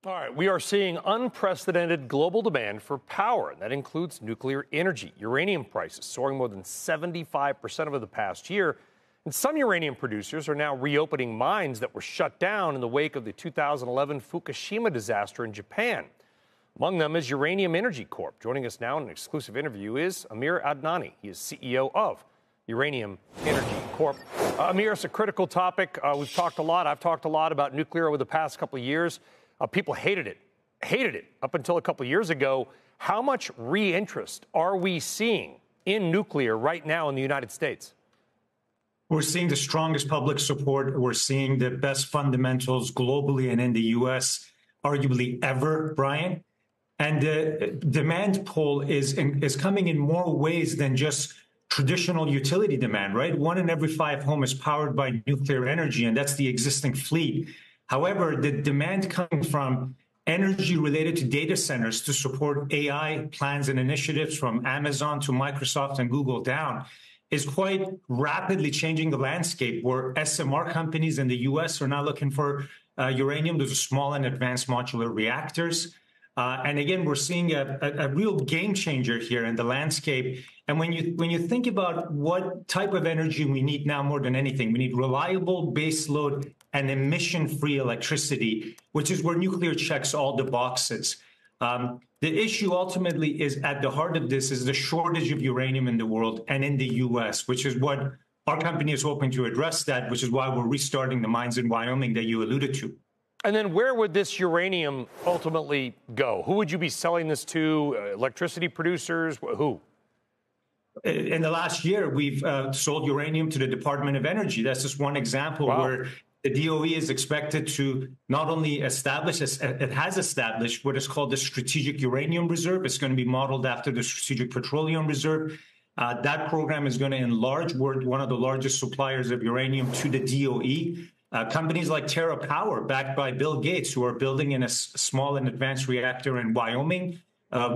All right, we are seeing unprecedented global demand for power, and that includes nuclear energy. Uranium prices soaring more than 75% over the past year. And some uranium producers are now reopening mines that were shut down in the wake of the 2011 Fukushima disaster in Japan. Among them is Uranium Energy Corp. Joining us now in an exclusive interview is Amir Adnani. He is CEO of Uranium Energy Corp. Amir, it's a critical topic. We've talked a lot. I've talked a lot about nuclear over the past couple of years. People hated it up until a couple of years ago. How much re-interest are we seeing in nuclear right now in the United States? We're seeing the strongest public support. We're seeing the best fundamentals globally and in the U.S. arguably ever, Brian. And the demand pull is coming in more ways than just traditional utility demand, right? 1 in every 5 homes is powered by nuclear energy, and that's the existing fleet. However, the demand coming from energy related to data centers to support AI plans and initiatives from Amazon to Microsoft and Google down is quite rapidly changing the landscape, where SMR companies in the U.S. are now looking for uranium. Those are small and advanced modular reactors. And again, we're seeing a real game changer here in the landscape. And when you think about what type of energy we need now more than anything, we need reliable baseload and emission-free electricity, which is where nuclear checks all the boxes. The issue ultimately is at the heart of this is the shortage of uranium in the world and in the U.S., which is what our company is hoping to address that, which is why we're restarting the mines in Wyoming that you alluded to. And then where would this uranium ultimately go? Who would you be selling this to? Electricity producers? Who? In the last year, we've sold uranium to the Department of Energy. That's just one example where the DOE is expected to not only establish, it has established what is called the Strategic Uranium Reserve. It's going to be modeled after the Strategic Petroleum Reserve. That program is going to enlarge. We're one of the largest suppliers of uranium to the DOE. Companies like TerraPower, backed by Bill Gates, who are building in a small and advanced reactor in Wyoming.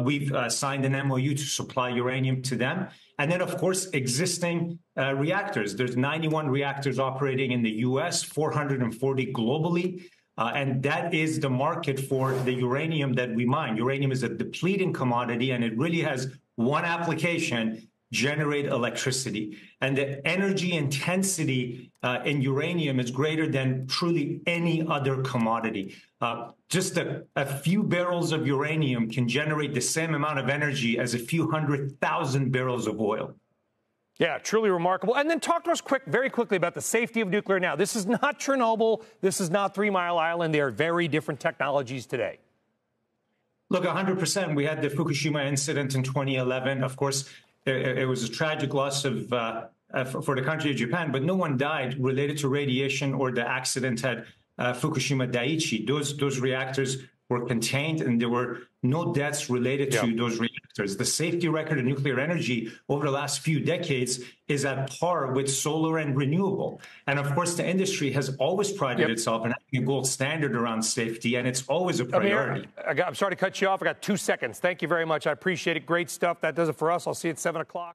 We've signed an MOU to supply uranium to them. And then, of course, existing reactors. There's 91 reactors operating in the U.S., 440 globally. And that is the market for the uranium that we mine. Uranium is a depleting commodity, and it really has one application: generate electricity. And the energy intensity in uranium is greater than truly any other commodity. Just a few barrels of uranium can generate the same amount of energy as a few 100,000 barrels of oil. Yeah, truly remarkable. And then talk to us very quickly about the safety of nuclear now. This is not Chernobyl. This is not 3 Mile Island. They are very different technologies today. Look, 100%. We had the Fukushima incident in 2011. Of course, it was a tragic loss for the country of Japan, but no one died related to radiation or the accident at Fukushima Daiichi. Those reactors were contained, and there were no deaths related to those reactors. The safety record of nuclear energy over the last few decades is at par with solar and renewable. And of course, the industry has always prided itself in having a gold standard around safety, and it's always a priority. Amir, I'm sorry to cut you off. I got 2 seconds. Thank you very much. I appreciate it. Great stuff. That does it for us. I'll see you at 7 o'clock.